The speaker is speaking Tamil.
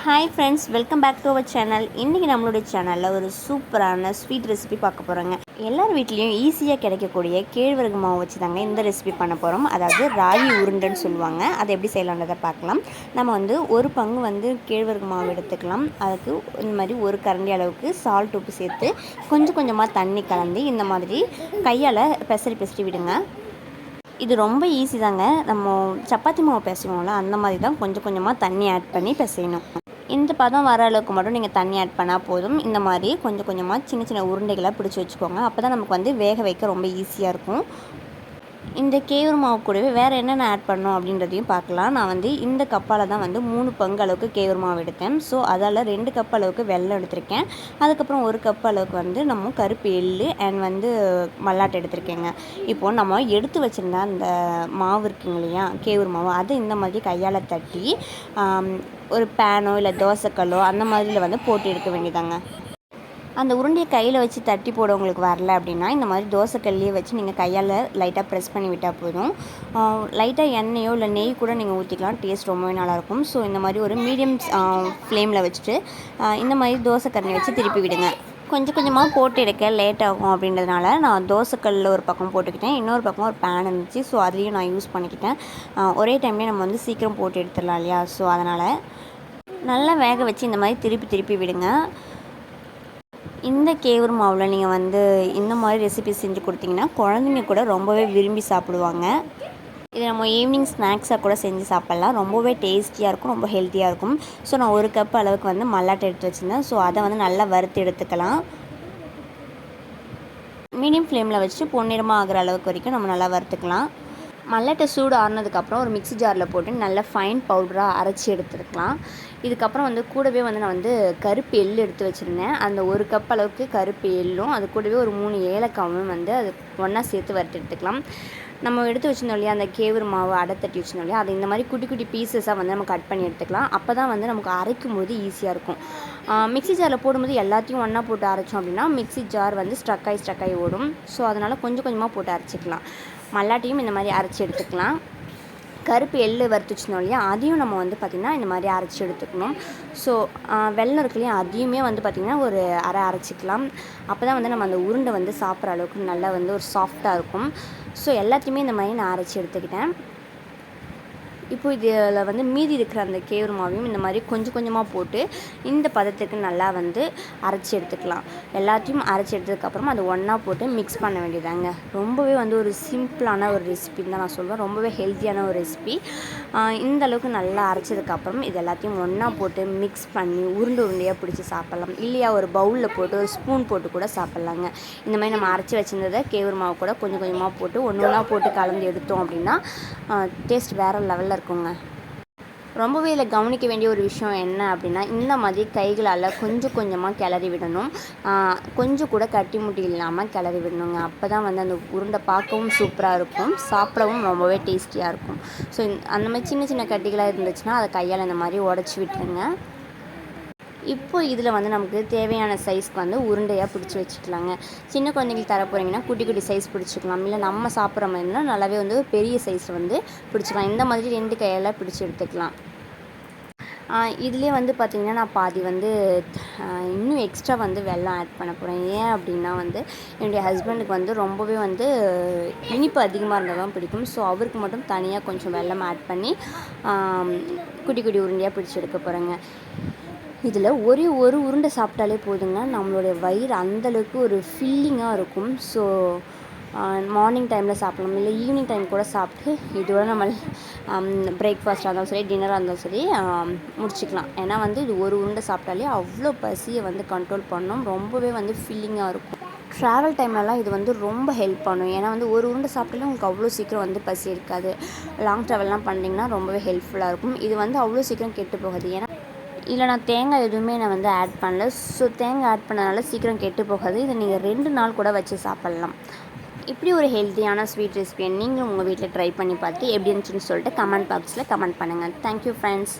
Hi friends, welcome back to our channel. இன்றைக்கி நம்மளுடைய சேனலில் ஒரு சூப்பரான ஸ்வீட் ரெசிபி பார்க்க போகிறோங்க. எல்லார் வீட்லேயும் ஈஸியாக கிடைக்கக்கூடிய கேழ்வரகு மாவு வச்சு தாங்க இந்த ரெசிபி பண்ண போகிறோம். அதாவது ராகி உருண்டைன்னு சொல்லுவாங்க. அதை எப்படி செய்யலான்றதை பார்க்கலாம். நம்ம வந்து ஒரு பங்கு கேழ்வரகு மாவு எடுத்துக்கலாம். அதுக்கு இந்த மாதிரி ஒரு கரண்டி அளவுக்கு சால்ட் உப்பு சேர்த்து கொஞ்சம் கொஞ்சமாக தண்ணி கலந்து இந்த மாதிரி கையால் பெசரி விடுங்க. இது ரொம்ப ஈஸி தாங்க. நம்ம சப்பாத்தி மாவு பிசைவோம்ல, அந்த மாதிரி தான் கொஞ்சம் கொஞ்சமாக தண்ணி ஆட் பண்ணி பிசையணும். இந்த பதம் வர அளவுக்கு மட்டும் நீங்கள் தண்ணி ஆட் பண்ணால் போதும். இந்த மாதிரி கொஞ்சம் கொஞ்சமாக சின்ன சின்ன உருண்டைகளாக பிடிச்சி வச்சுக்கோங்க. அப்போ தான் நமக்கு வேக வைக்க ரொம்ப ஈஸியாக இருக்கும். இந்த கேவுரு மாவு கூடவே வேறு என்னென்ன ஆட் பண்ணணும் அப்படின்றதையும் பார்க்கலாம். நான் இந்த கப்பால் தான் 3 பங்கு அளவுக்கு கேவுரு மாவு எடுத்தேன். ஸோ அதால் 2 கப் அளவுக்கு வெல்லம் எடுத்திருக்கேன். அதுக்கப்புறம் 1 கப் அளவுக்கு நம்ம கருப்பு எள்ளு அண்ட் மல்லாட்டை எடுத்திருக்கேங்க. இப்போது நம்ம எடுத்து வச்சுருந்த அந்த மாவு இருக்குங்க இல்லையா, கேவுரு மாவு, அதை இந்த மாதிரி கையால் தட்டி ஒரு பேனோ இல்லை தோசைக்கல்லோ அந்த மாதிரியில் போட்டு எடுக்க வேண்டியதாங்க. அந்த உருண்டையை கையில் வச்சு தட்டி போட உங்களுக்கு வரல அப்படின்னா இந்த மாதிரி தோசைக்கல்லையே வச்சு நீங்கள் கையால் லைட்டாக ப்ரெஸ் பண்ணி விட்டால் போதும். லைட்டாக எண்ணெயோ இல்லை நெய் கூட நீங்கள் ஊற்றிக்கலாம். டேஸ்ட் ரொம்பவே நல்லாயிருக்கும். ஸோ இந்த மாதிரி ஒரு மீடியம் ஃப்ளேமில் வச்சுட்டு இந்த மாதிரி தோசைக்கரண்டி வச்சு திருப்பி விடுங்க. கொஞ்சம் கொஞ்சமாக போட்டு எடுக்க லேட் ஆகும் அப்படின்றதுனால நான் தோசைக்கல்லில் ஒரு பக்கம் போட்டுக்கிட்டேன், இன்னொரு பக்கம் ஒரு பேன் இருந்துச்சு. ஸோ அதுலேயும் நான் யூஸ் பண்ணிக்கிட்டேன். ஒரே டைம்லேயே நம்ம சீக்கிரம் போட்டு எடுத்துடலாம் இல்லையா. ஸோ அதனால் நல்லா வேக வச்சு இந்த மாதிரி திருப்பி விடுங்க. இந்த கேவுரு மாவில் நீங்கள் இந்த மாதிரி ரெசிபி செஞ்சு கொடுத்தீங்கன்னா குழந்தைங்க கூட ரொம்பவே விரும்பி சாப்பிடுவாங்க. இதை நம்ம ஈவினிங் ஸ்நாக்ஸாக கூட செஞ்சு சாப்பிட்லாம். ரொம்பவே டேஸ்டியாக இருக்கும், ரொம்ப ஹெல்த்தியாக இருக்கும். ஸோ நான் 1 கப் அளவுக்கு மல்லாட்டை எடுத்து வச்சுருந்தேன். ஸோ அதை நல்லா வறுத்து எடுத்துக்கலாம். மீடியம் ஃப்ளேமில் வச்சு பொன்னிறமாக ஆகிற அளவுக்கு வரைக்கும் நம்ம நல்லா வறுத்துக்கலாம். மல்லாட்டை சூடு ஆறுனதுக்கப்புறம் ஒரு மிக்ஸி ஜாரில் போட்டு நல்லா ஃபைன் பவுடராக அரைச்சி எடுத்துருக்கலாம். இதுக்கப்புறம் கூடவே நான் கருப்பு எள்ளு எடுத்து வச்சுருந்தேன். அந்த 1 கப் அளவுக்கு கருப்பு எள்ளும் அது கூடவே ஒரு 3 ஏலக்காவும் அது ஒன்றா சேர்த்து வறுத்து எடுத்துக்கலாம். நம்ம எடுத்து வச்சுருந்தோம் இல்லையா, அந்த கேவுரு மாவு அடை தட்டி வச்சுருந்தோம் இல்லையா, அதை இந்த மாதிரி குட்டி குட்டி பீசஸாக நம்ம கட் பண்ணி எடுத்துக்கலாம். அப்போ தான் நமக்கு அரைக்கும் போது ஈஸியாக இருக்கும். மிக்ஸி ஜாரில் போடும்போது எல்லாத்தையும் ஒன்றா போட்டு அரைச்சோம் அப்படின்னா மிக்ஸி ஜார் ஸ்ட்ரக் ஆகி ஓடும். ஸோ அதனால் கொஞ்சம் கொஞ்சமாக போட்டு அரைச்சிக்கலாம். மல்லாட்டையும் இந்த மாதிரி அரைச்சி எடுத்துக்கலாம். கருப்பு எள்ளு வறுத்து வச்சுருந்தோம் இல்லையா, அதையும் நம்ம பார்த்திங்கன்னா இந்த மாதிரி அரைச்சி எடுத்துக்கணும். ஸோ வெல்லம் இருக்கு இல்லையா, அதையுமே பார்த்திங்கன்னா ஒரு அரைச்சிக்கலாம். அப்போ தான் நம்ம அந்த உருண்டை சாப்பிட்ற அளவுக்கு நல்லா ஒரு சாஃப்டாக இருக்கும். ஸோ எல்லாத்தையுமே இந்த மாதிரி நான் அரைச்சி எடுத்துக்கிட்டேன். இப்போது இதில் மீதி இருக்கிற அந்த கேவுரு மாவையும் இந்த மாதிரி கொஞ்சம் கொஞ்சமாக போட்டு இந்த பதத்துக்கு நல்லா அரைச்சி எடுத்துக்கலாம். எல்லாத்தையும் அரைச்சி எடுத்ததுக்கப்புறம் அது ஒன்றா போட்டு மிக்ஸ் பண்ண வேண்டியதாங்க. ரொம்பவே ஒரு சிம்பிளான ஒரு ரெசிபின்னு தான் நான் சொல்வேன். ரொம்பவே ஹெல்த்தியான ஒரு ரெசிபி. இந்த அளவுக்கு நல்லா அரைச்சதுக்கப்புறம் இது எல்லாத்தையும் ஒன்றா போட்டு மிக்ஸ் பண்ணி உருண்டையாக பிடிச்சி சாப்பிட்லாம். இல்லையா ஒரு பவுலில் போட்டு ஒரு ஸ்பூன் போட்டு கூட சாப்பிட்லாங்க. இந்த மாதிரி நம்ம அரைச்சி வச்சுருந்ததை கேவுரு மாவு கூட கொஞ்சம் கொஞ்சமாக போட்டு ஒன்றா போட்டு கலந்து எடுத்தோம் அப்படின்னா டேஸ்ட் வேறு லெவலில் இருக்குங்க. ரொம்பவே இதில் கவனிக்க வேண்டிய ஒரு விஷயம் என்ன அப்படின்னா, இந்த மாதிரி கைகளால் கொஞ்சம் கொஞ்சமாக கிளறி விடணும். கொஞ்சம் கூட கட்டி முட்டி இல்லாமல் கிளறி விடணுங்க. அப்போ தான் அந்த உருண்டை பார்க்கவும் சூப்பராக இருக்கும், சாப்பிடவும் ரொம்பவே டேஸ்டியாக இருக்கும். ஸோ அந்த மாதிரி சின்ன சின்ன கட்டிகளாக இருந்துச்சுன்னா அதை கையால் இந்த மாதிரி உடச்சி விட்டுருங்க. இப்போ இதில் நமக்கு தேவையான சைஸ்க்கு உருண்டையாக பிடிச்சி வச்சுக்கலாங்க. சின்ன குழந்தைங்களுக்கு தர போகிறீங்கன்னா குட்டி குட்டி சைஸ் பிடிச்சிக்கலாம். இல்லை நம்ம சாப்பிட்ற மாதிரினா நல்லாவே பெரிய சைஸ் பிடிச்சிக்கலாம். இந்த மாதிரி 2 கையால் பிடிச்சி எடுத்துக்கலாம். இதுலேயே பார்த்திங்கன்னா நான் பாதி இன்னும் எக்ஸ்ட்ரா வெல்லம் ஆட் பண்ண போகிறேன். ஏன் அப்படின்னா என்னுடைய ஹஸ்பண்டுக்கு ரொம்பவே இனிப்பு அதிகமாக இருந்தால் தான் பிடிக்கும். ஸோ அவருக்கு மட்டும் தனியாக கொஞ்சம் வெல்லம் ஆட் பண்ணி குட்டி குட்டி உருண்டையாக பிடிச்சி எடுக்க போகிறேங்க. இதில் ஒரே ஒரு உருண்டை சாப்பிட்டாலே போதுங்க, நம்மளுடைய வயிறு அந்தளவுக்கு ஒரு ஃபில்லிங்காக இருக்கும். ஸோ மார்னிங் டைமில் சாப்பிடலாம், இல்லை ஈவினிங் டைம் கூட சாப்பிட்டு இதோட நம்ம பிரேக்ஃபாஸ்ட்டாக இருந்தாலும் சரி, டின்னராக இருந்தாலும் சரி முடிச்சிக்கலாம். ஏன்னா இது ஒரு உருண்டை சாப்பிட்டாலே அவ்வளோ பசியை கண்ட்ரோல் பண்ணணும். ரொம்பவே ஃபில்லிங்காக இருக்கும். ட்ராவல் டைம்லலாம் இது ரொம்ப ஹெல்ப் பண்ணும். ஏன்னா ஒரு உருண்டை சாப்பிட்டாலே உங்களுக்கு அவ்வளோ சீக்கிரம் பசி இருக்காது. லாங் ட்ராவல்லாம் பண்ணிங்கன்னா ரொம்பவே ஹெல்ப்ஃபுல்லாக இருக்கும். இது அவ்வளோ சீக்கிரம் கெட்டு போகாது. ஏன்னா இல்லை நான் தேங்காய் எதுவுமே நான் ஆட் பண்ணல. ஸோ தேங்காய் ஆட் பண்ணனால சீக்கிரம் கெட்டு போகாது. இதை நீங்கள் 2 நாள் கூட வச்சு சாப்பிட்லாம். இப்படி ஒரு ஹெல்த்தியான ஸ்வீட் ரெசிபியை நீங்களும் உங்கள் வீட்டில் ட்ரை பண்ணி பார்த்து எப்படி இருந்துச்சுன்னு சொல்லிட்டு கமெண்ட் பாக்ஸில் கமெண்ட் பண்ணுங்கள். Thank you friends.